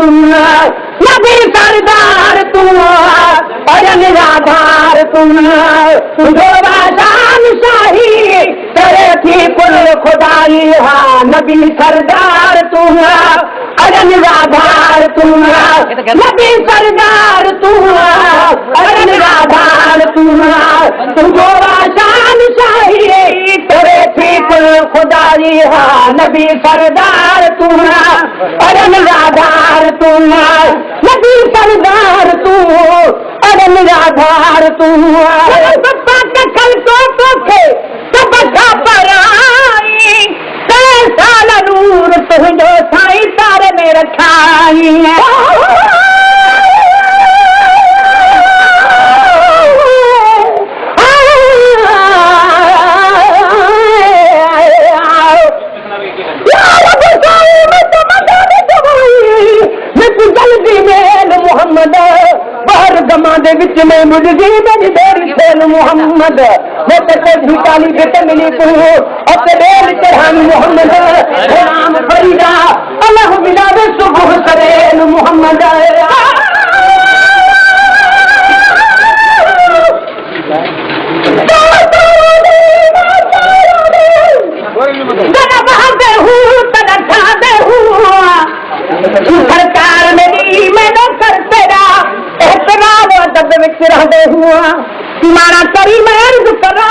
तुम नबी सरदार तुम और निराधार तुम शान शाही तेरे थी कुल खुदाई हाँ नबी सरदार तुम और निराधार तुम नबी सरदार तुम और निराधार तुम शान शाही तेरे थी कुल खुदाई हाँ नबी सरदार तुम और निराधार तुम नबी सरदार तुम और निराधार तुम कल तो थे सब पर आई साल नूर तुझो साई तारे में रखाई दे विच में मुझे मेरी देर खेल मोहम्मद वो तो काली बेटे मिली तू और तेरे चढ़ान मोहम्मद राम फरीदा अल्लाह मिला दे सुबह सरेल मोहम्मद सरकार मेरी मैं नौकर तेरा एहतराम अदब विच रहंदे हुआ मारा करी मैं अर्ज करा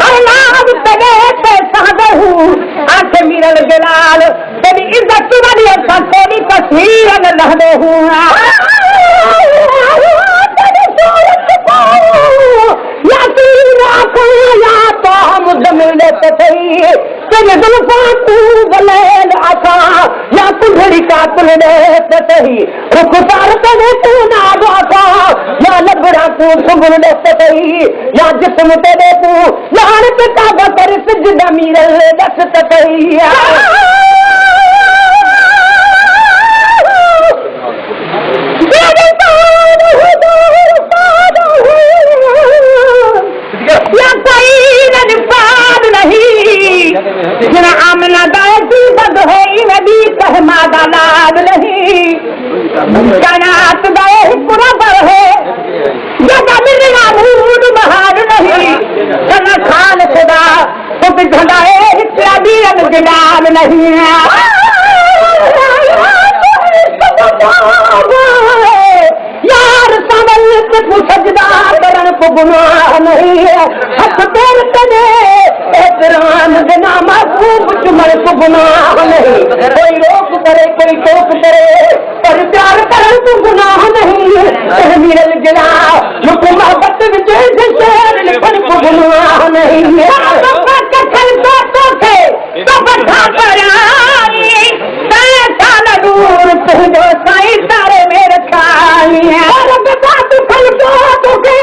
अल्लाह तेरे ते सादे हूं आंख मिरल जलाल तेरी इज्जत वाली असा तेरी तस्वीर न रहंदे हुआ तेरी सूरत को या तीरा को या तो हम जमीले ते थई तेरे जुल्फां तू बलेल आसा या तुझड़ी कातल ने तही रुख सार तने तू ना आसा या लबड़ा तू सुगुन ने तही या जिस्म तेरे तू यार पिता बकर सजदा मीरल दस तही या कोई नजपाद नहीं जिना आमना दायती बद है नबी कहमा दालाद नहीं जनात गए पूरा पर है जगा मिलना मूड महार नहीं जना खान खुदा खुद झंडाए इत्यादि अनजलाल नहीं यार समल के सजदा करन को गुनाह नहीं है हक तेर तने एहतराम देना महबूब चुमर को गुनाह नहीं कोई रोक करे कोई टोक करे पर प्यार करन को गुनाह नहीं है मिरल जला मुख मोहब्बत विच शेर लिखन को गुनाह नहीं है कल तो थे तो बता पर आई साल दूर तुझो साई तारे में रखाई है और बात कल तो के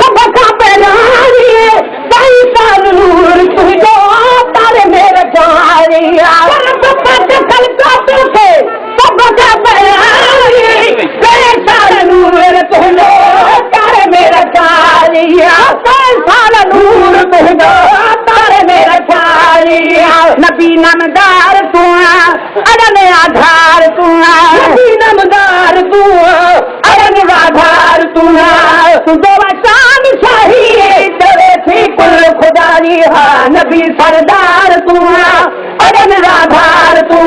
सब का पहनाई है साई साल दूर तुझो तारे में रखाई है और बात कल तो के सब का पहनाई है साई साल दूर तुझो तारे में रखाई है साई साल दूर तुझो तारे में रखाई है नबी नामदार तू अरन आधार तू नबी नामदार तू अरन आधार तू दो शान शाही तेरे थी कुल खुदारी हाँ नबी सरदार तू अरन आधार तू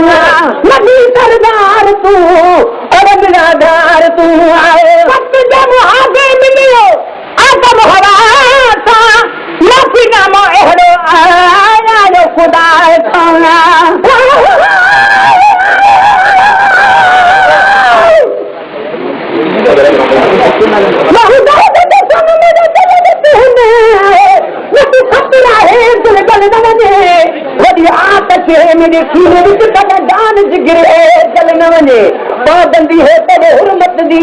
नबी सरदार तू अरन आधार तू वक्त जब आगे मिलियो आदम हवा था नबी नामो एहड़ो आया जो खुदा खाना मेरे सीने विच कदा जान जिगरे चल न वने पाबंदी है तब हुरमत दी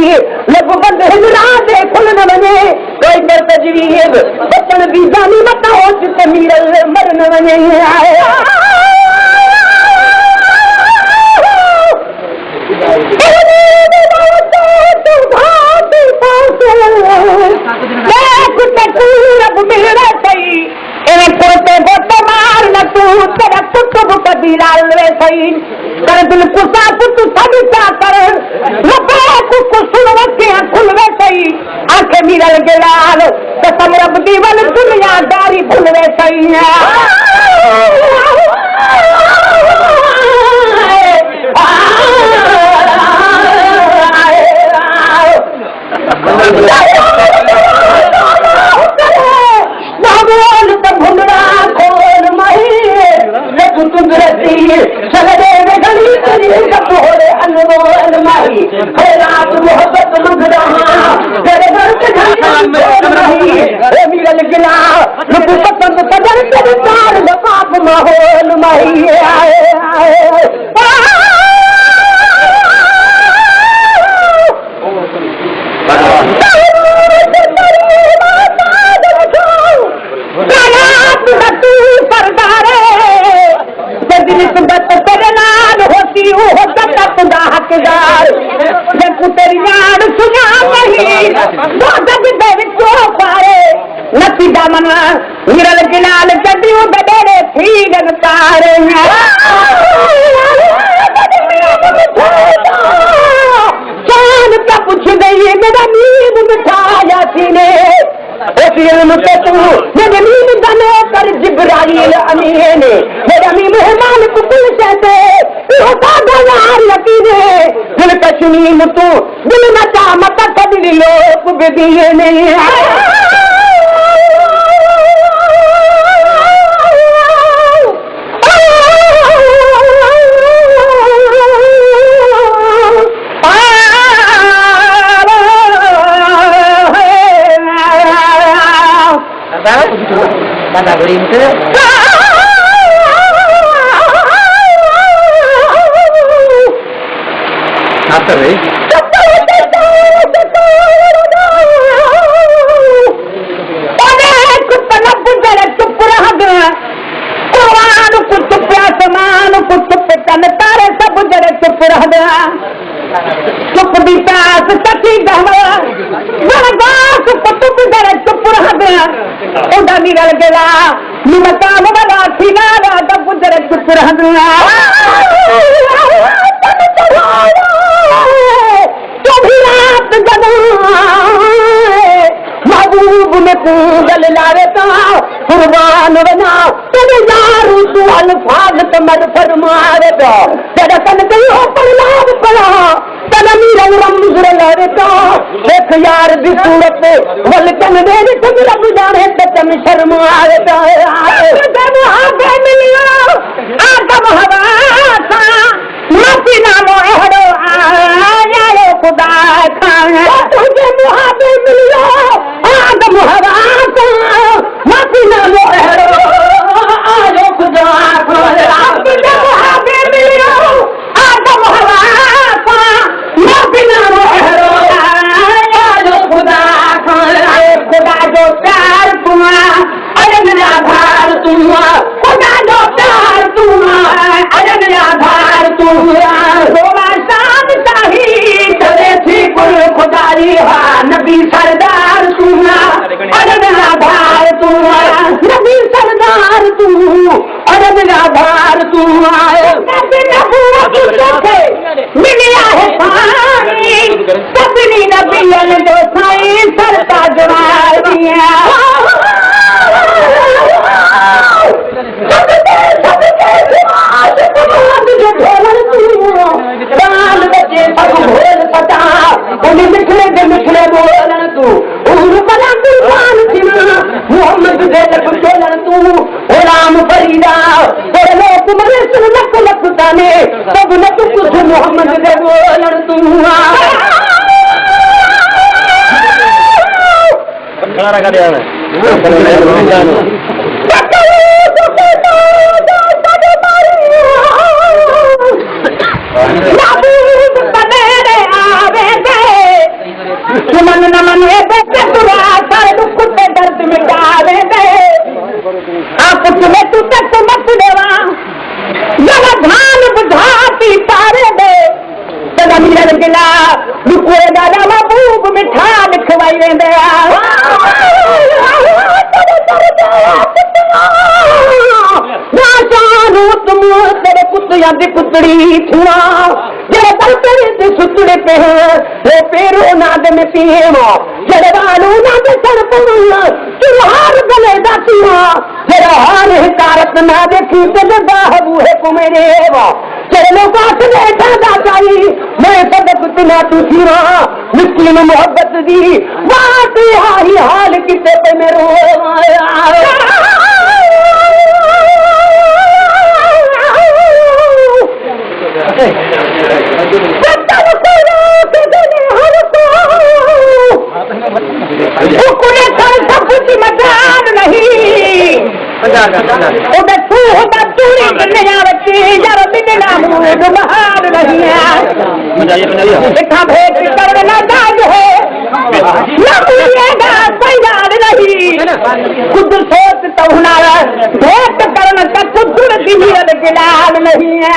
लब बंद हिजरा दे खुल न वने कोई कर तजवीज बचन दी जानी मत हो जित मीरल मर न वने पोते पोते मार न तू तेरा कुतुब कबीरा ले सही कर दिल कुसा पुत सब क्या कर लबे को सुन के खुलवे सही आंखें मिरल के लाल कसम रब दी वल दुनियादारी भूलवे सही माहौल माही निस्बत तेरे नाल होती हो खुदा हकदार तेरी याद सुना नहीं दे विचों पारे नती दामन मिरल गिलाल कदियों बडेरे थी गनतारे जान का पूछ गई मेरा नींद मिठाया सीने तू मेरे नींद दने कर जिब्राइल अमीन मेरा मी मेहमान कुल कहते यकीने दिल कश्मीर तू दिल न चामत कदली लोग बिदिए नहीं Mana berinte? Apa ni? Pada kutub budaya cupra hada, Quran kutub asman kutub tantar sab budaya cupra hada. Cup bitas sati dahwa, baragas kutub budaya cupra hada. उड़ा निकल गया निमकाम वाला खिलाड़ा तब गुजरे चुप रहना कभी रात जगा महबूब में कूगल लावेता कुर्बान बना तेरे यारू तू अल्फाज तमर फरमावेता तेरा तन कहीं पर लाभ पड़ा तन मीरल रमजुर लावेता एक यार दी सूरत वलकन दे तुम रब जाने तन शर्मावेता जब आगे मिलियो आदम हवा माफी ना मोहरो आया खुदा खाना तुझे मुहाबे मिलियो आदम हवा माफी ना मोहरो आया खुदा खाना तुझे मुहाबे मिलियो आदम हवा माफी ना मोहरो आया खुदा खाना खुदा जो प्यार तुम्हारा अरे मेरा आधार तुम्हारा खुदा जो प्यार तुम्हारा अरे मेरा आधार तुम्हारा रोला शान चाहिए चले थी कुल खुदारी हा नबी सरदार तुम्हारा अरे मेरा आधार तुम्हारा नबी सरदार तुम अरे मेरा आधार तुम्हारा मिलिया है पानी सपनी नबियन दो साई सरता जवार दिया मिठड़े बोलन तू बला कुर्बान सिमा मोहम्मद दे बोलन तू गुलाम फरीदा तेरे लोग मरे सुन लख लख ताने सब न तू कुछ मोहम्मद दे बोलन तू खड़ा कर दिया मन नमन कुत्ते दर्द मिटावे दे आप तुम्हें तू तक मत देवा जरा धान बुझाती तारे दे तेरा मिलन गिला रुको दादा महबूब मिठा लिखवाई दे ना जानू तुम तेरे पुत्र याद पुतड़ी छुआ जरे तरतरी ते सुतड़े पे रे पेरो नाद में पीवा जरे वालू नाद सर पुना चुहार गले दातिया जरे हार हिकारत ना देखी ते बाहू है कुमेरेवा चलो बात बैठा दाताई मैं सबक तुना तू सीवा मुस्लिम मोहब्बत दी बात हाई हाल किते पे मेरो मजान नहीं उधर तू होता चूड़ी करने बच्ची यार बिना मूड महान नहीं है देखा भेद करने ना दाज है ना मिलेगा तैयार नहीं खुद सोच तो हुनारा भेद करने का खुद की नीरद गिलाल नहीं है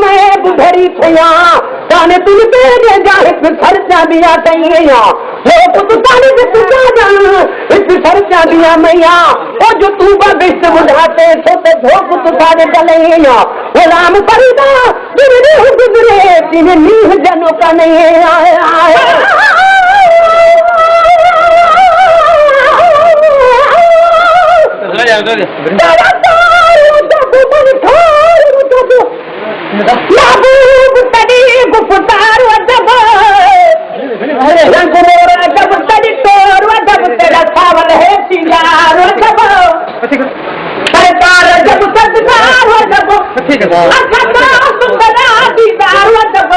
में बुधरी थया जाने तुम तेरे जाए खर्चा दिया तैया लोग तू ताने से तू जान इस खर्चा दिया मैया वो जो तू बबिश्त बुझाते सोते धोख तू ताने डलैया गुलाम फरीदा जिन्हें गुजरे जिन्हें नीह जनों का नहीं आया महबूब तरीब पुतार अदब रंग मोरा जब तरी तोर अदब तेरा सावल है सिंगार अदब सरकार जब सदकार अदब सुंदरा दीदार अदब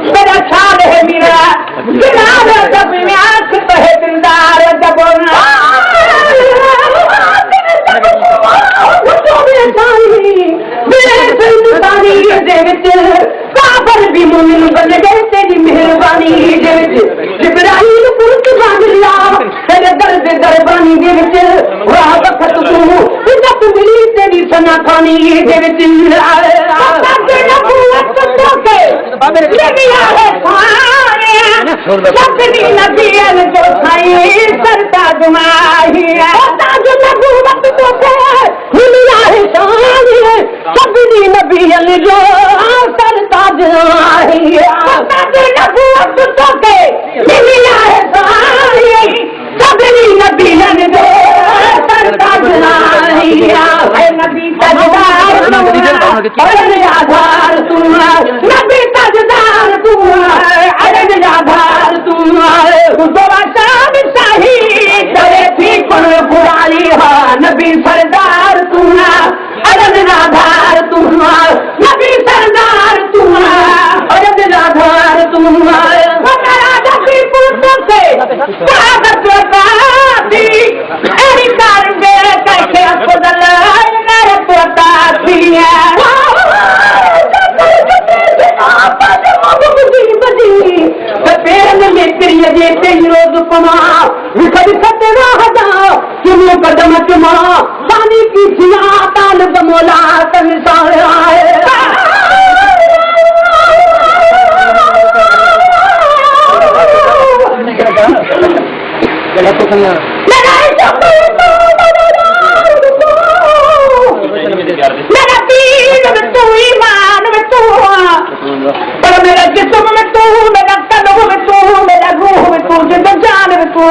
मेरा शान है मेरा दिलार अदब में आंख तो है दिलदार अदब काबर भी मुमिन बन गए तेरी मेहरबानी जिब्राइल पुरत बांध लिया तेरे दर्द दरबानी दे विच वाह वक्त तू इज्जत मिली तेरी सना खानी दे विच सपनी नबियन जो खाई सरता गुमाहिया ताज नबूवत तो मिलिया है शान सपनी नबियन जो सरता गुमाहिया ताज नबूवत तो मिलिया है शान सपनी नबियन जो सरता गुमाहिया है नबी ताजदार अरे आधार तू नबी ताजदार तू अरे आधार तू बादशाह शाही तेरे थी पर बुराई हा नबी सरदार तू अरे आधार तू नबी सरदार तू अरे आधार तू नबी पुत्र से स्वागत करती एरी कर दे कैसे बदल नर पोता दिया रोज पमा कदम चुमा पानी की जिया ताल बमोला मेरा दीन में तू ईमान में तू पर मेरा जिस्म में तू मेरा कदम में तू मेरा रूह में तू जिंद जान में तू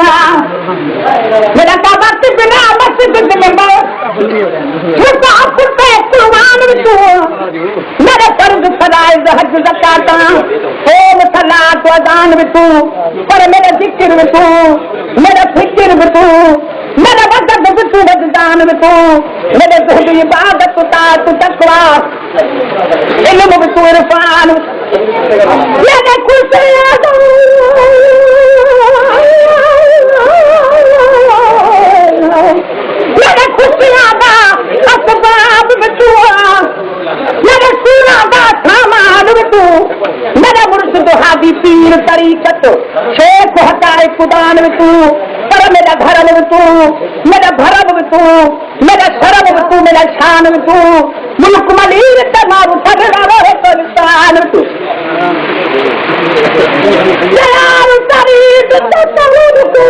मेरा काबा बिना मस्जिद में कुर्बान में तू मेरा फर्ज फराइज हज ज़कात होम सलात अज़ान में तू पर मेरा जिक्र में तू मेरा फिक्र में तू मेरा वजद में तू वजदान में तू मेरे ज़ुहद इबादत ताअत तक़वा इल्म में तू इरफान मेरे खुशियाँ मेरे खुशियाँ दा असबाब में तू मेरे सूरा दा सामान में तू मेरा मुर्शिद हादी पीर तरीकत शेख हटाए खुदान में तू पर मेरा धर्म में तू मेरा भरम में तू मेरा शरम में तू मेरा शान में तू मुल्क मलीर तमाम सगरा रहे पाकिस्तान में तू यार तरीक तू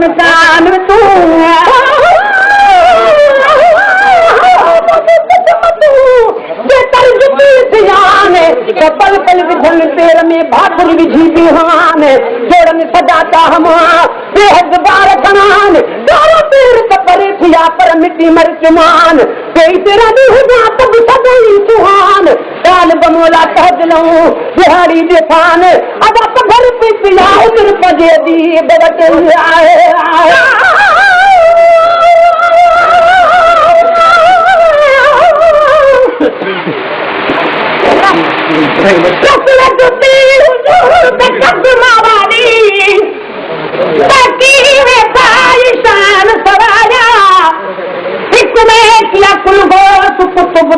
मकान तू पल पल विधन तेर में भाकुर विझी बिहान जोड़न सजाता हम बेहद बार कनान तारा पेड़ कपरे थिया पर मिट्टी मर चुमान कई तेरा भी हुआ तब सगई सुहान काल बमोला कह दिलूं बिहारी बेफान अब आप घर पे पिलाओ दिल पजे दी बगट आए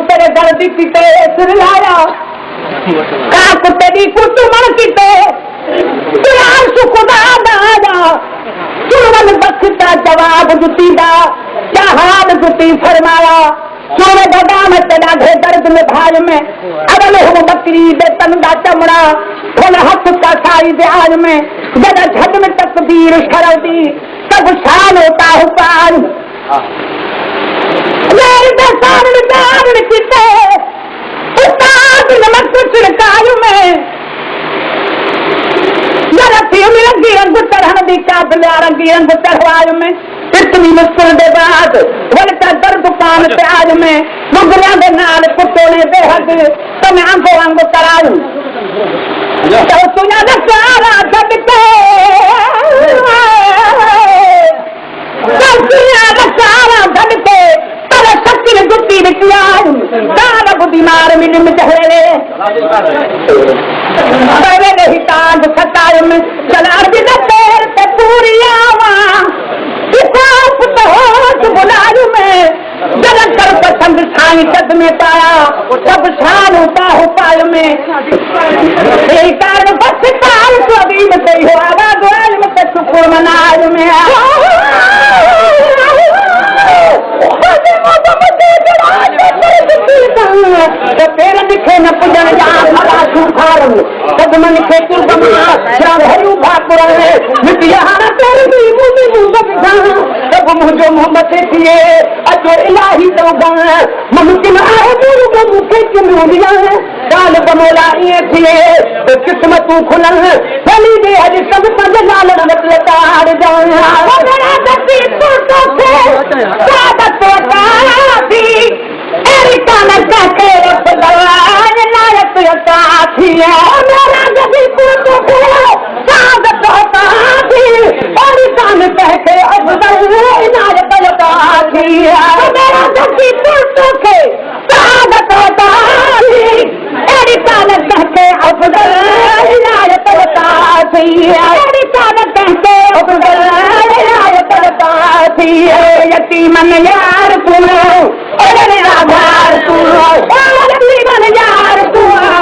तेरे दर्दी पीते सिर लाया का कुत्ते दी कुत्तू मन पीते सुखदा दादा सुरवन बख्ता जवाब जुती दा जहाद जुती फरमाया सोने बदाम तेरा घे दर्द में भाज में अगल हो बकरी बेतन दा चमड़ा खोल हथ का साई ब्याज में जरा झट में तकदीर शरदी सब शान होता है पार मेरे दसान में दान किते उस्ताद नमक छिड़काय में जरा थी रंगी रंग चढ़न दी काबला रंगी रंग चढ़वाय में इतनी मुश्किल दे बाद वलता दर दुकान पे आज में मुगलियां दे नाल कुटोले बेहद तमे आंगो आंगो करायूं तो तुया दा सारा जगते तुया दा सारा जगते तेरे शक्ति गुत्ती निकलायूं सारा बुद्धि मार मिल में चहरे तेरे नहीं तांग सताय में चला दी तेर ते पूरी आवा बुलायू में जलन कर पसंद छाई कद में पाया सब शान होता हो पाल में कारण बस काल को अभी में सही हो आवाज में तो शुक्र मनाज में तेरे दिखे न पुजन जान भला सुखारम कदम निखे कुर्बमा जरा भरू भाकुर में मिटिया हां तेरी भी मुझे मुझे सब मुझे मोहब्बत थिए अजो इलाही तो गान मुमकिन है गुरु को मुखे चुमिया काल बमोला ये थिए तो किस्मत खुलन भली दे हज सब संग लाल रंग लताड़ जाया मेरा दती तो से सादत का थी एरी काना का के बदलान लायक यता थी मेरा दती तो सादत का थी एरी काना कह के अफजल इनायत यता थी मेरा दती तो के सादत का थी एरी काना कह के अफजल इनायत यता थी एरी काना कह के अफजल इनायत यता थी यतीमन यार सुनो अरे आधार सुनो यतीमन यार सुनो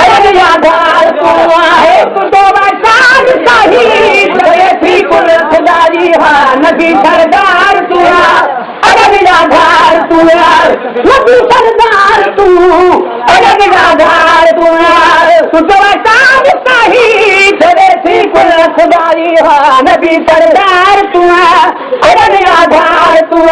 अरे आधार सुनो एक दो बार शहीद थी कुल खुदाई हाँ नदी सरदार सुनो अरे आधार सुनो नदी सरदार तू अरे आधार सुनो तो शहीद थी कुल खुदाई हाँ नदी सरदार तू अरे आधार तू